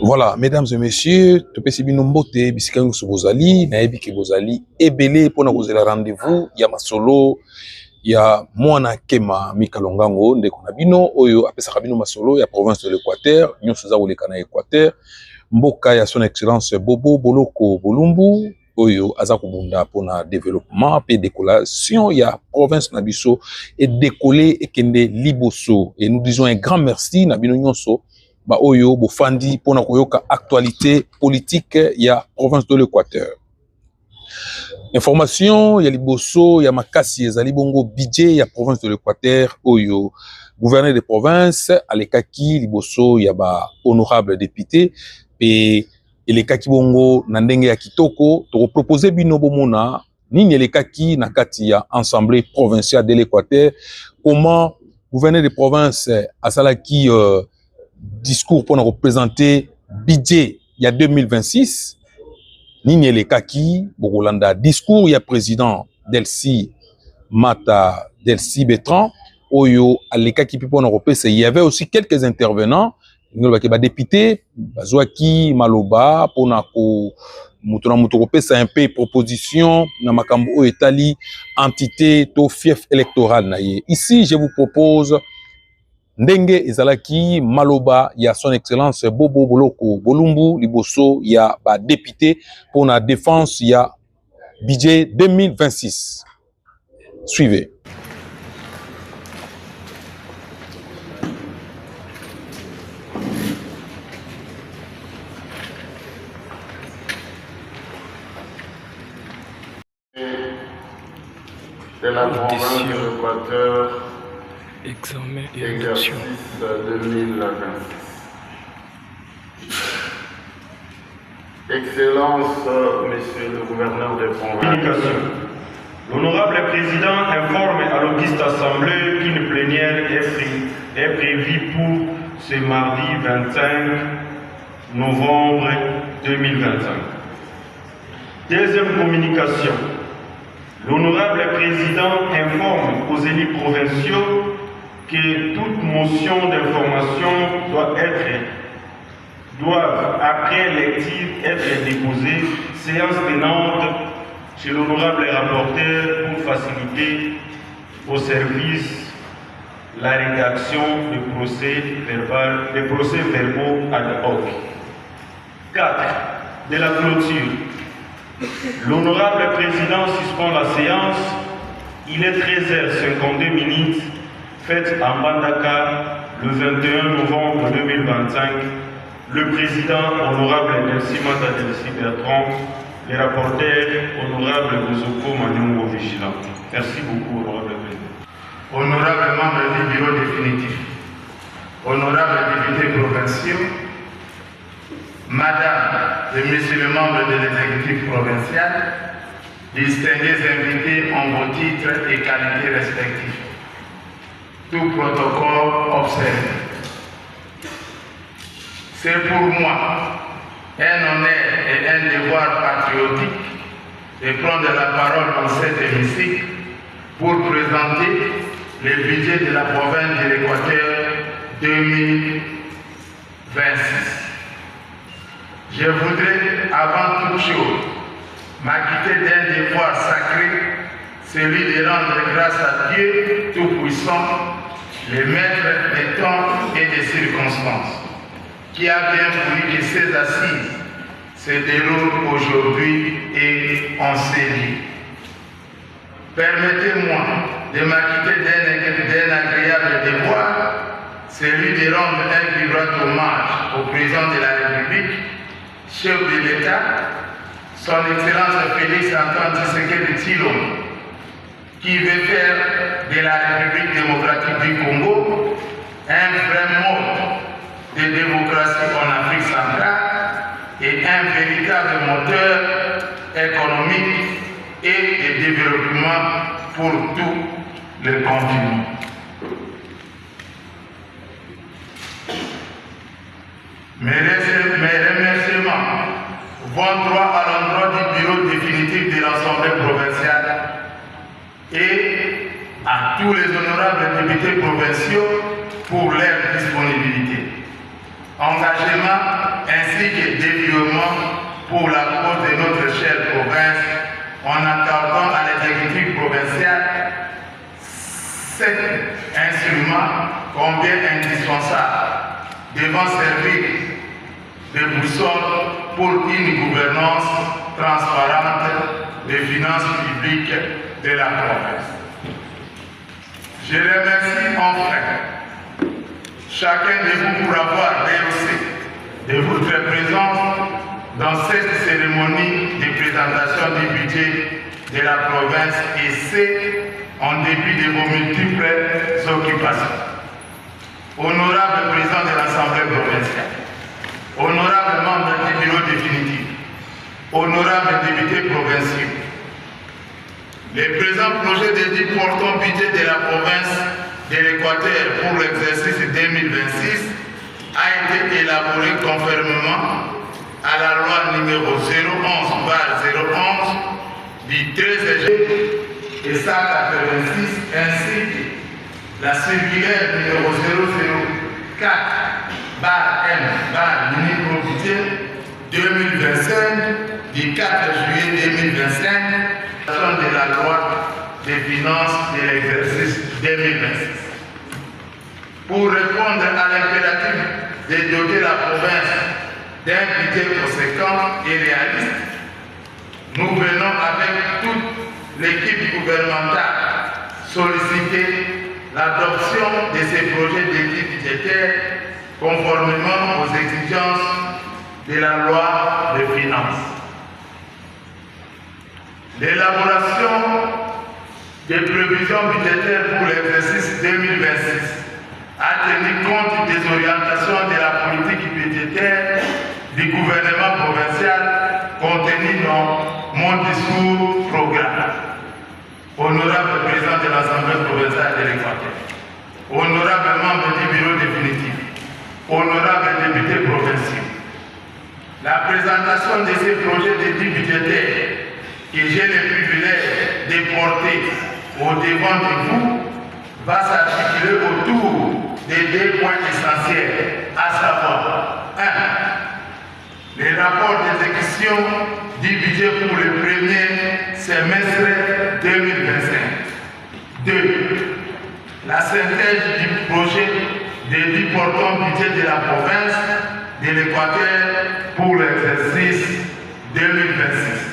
Voilà, mesdames et messieurs, topesi bino mbote bisika nyonso bozali nayebi ke bozali ebele mpona kozela rendez-vous ya masolo ya mwana kema Mika Longango ndeko na bino oyo apesaka bino masolo ya province de l'Équateur nyonso eza koleka na Équateur mboka ya son excellence Bobo Boloko Bolumbu oyo aza kobunda mpona développement pe décollation ya province na biso et décoller ekende liboso et nous disons un grand merci na bino nyonso ba oyo bofandi pona koyoka actualité politique ya province de l'Équateur. Information ya liboso ya makasi ezali bongo budget ya province de l'Équateur oyo gouverneur de province alekaki liboso ya ba honorable député pe elekaki bongo na ndenge ya kitoko to proposer bino bomona nini elekaki na kati ya assemblée provinciale de l'Équateur comment gouverneur de province asalaki discours pour nous représenter budget il y a 2026 nini elekaki bokolanda discours il y a président Delcy Mata Delcy Bertrand oyo alekaki pour nous représenter il y avait aussi quelques intervenants ba député bazwaki maloba pour na ko mutuna mutokopesa un peu proposition na makambo o etali entité to fief électoral na ye. Ici je vous propose ndenge ezalaki maloba ya son excellence Bobo Boloko Bolumbu liboso ya ba député pour la défense ya budget 2026. Suivez. De la province de l'Équateur, examen et exercice 2026. Excellence, Monsieur le gouverneur de province. L'honorable président informe à l'Auguste Assemblée qu'une plénière est prévue pour ce mardi 25 novembre 2025. Deuxième communication. L'honorable président informe aux élus provinciaux que toute motion d'information doivent après lecture être déposée, séance tenante chez l'honorable rapporteur pour faciliter au service la rédaction des procès verbaux ad hoc. 4. De la clôture. L'honorable président suspend la séance. Il est 13h52, faite à Mbandaka le 21 novembre 2025. Le président honorable Delcy Mata Delcy Bertrand, les rapporteurs honorable Bozoko Manyongo Vigilant. Merci beaucoup, honorable président. Honorable membre du bureau définitif, honorable député provinciaux, Madame et Messieurs les membres de l'exécutif provincial, distingués invités en vos titres et qualités respectifs. Tout protocole observé. C'est pour moi un honneur et un devoir patriotique de prendre la parole dans cet hémicycle pour présenter le budget de la province de l'Équateur 2026. Je voudrais, avant toute chose, m'acquitter d'un devoir sacré, celui de rendre grâce à Dieu Tout-Puissant, le maître des temps et des circonstances, qui a bien voulu que ces assises se déroulent aujourd'hui et en série. Permettez-moi de m'acquitter d'un agréable devoir, celui de rendre un vibrant hommage au président de la République, chef de l'État, son Excellence Félix Antoine Tshisekedi Tshilombo, qui veut faire de la République démocratique du Congo un vrai mode de démocratie en Afrique centrale et un véritable moteur économique et de développement pour tout le continent. Mes remerciements vont droit à l'endroit du bureau définitif de l'Assemblée provinciale et à tous les honorables députés provinciaux pour leur disponibilité. engagement ainsi que dévouement pour la cause de notre chère province en accordant à l'exécutif provincial cet instrument combien indispensable devant servir de boussole pour une gouvernance transparente des finances publiques de la province. Je remercie enfin chacun de vous pour avoir rehaussé de votre présence dans cette cérémonie de présentation du budget de la province et c'est en dépit de vos multiples occupations. Honorable président de l'Assemblée provinciale, honorable membre du bureau définitif, honorable député provinciaux, le présent projet de dit portant budget de la province de l'Équateur pour l'exercice 2026 a été élaboré conformément à la loi numéro 011/011 du 13 juillet et 186 ainsi que la circulaire numéro 004/M/Mini-Budget 2025 du 4 juillet 2025 de la loi des finances de l'exercice 2026. Pour répondre à l'impératif de doter la province d'un budget conséquent et réaliste, nous venons avec toute l'équipe gouvernementale solliciter l'adoption de ces projets d'équipe budgétaire conformément aux exigences de la loi de finances. L'élaboration des prévisions budgétaires pour l'exercice 2026 a tenu compte des orientations de la politique budgétaire du gouvernement provincial contenues dans mon discours programme. Honorable président de l'Assemblée provinciale de l'Équateur, honorable membre du bureau définitif, honorable député provincial, la présentation de ces projets d'études budgétaires que j'ai le privilège de porter au devant de vous va s'articuler autour des deux points essentiels, à savoir 1. Les rapports d'exécution du budget pour le premier semestre 2025. 2. La synthèse du projet de dit portant budget de la province de l'Équateur pour l'exercice 2026.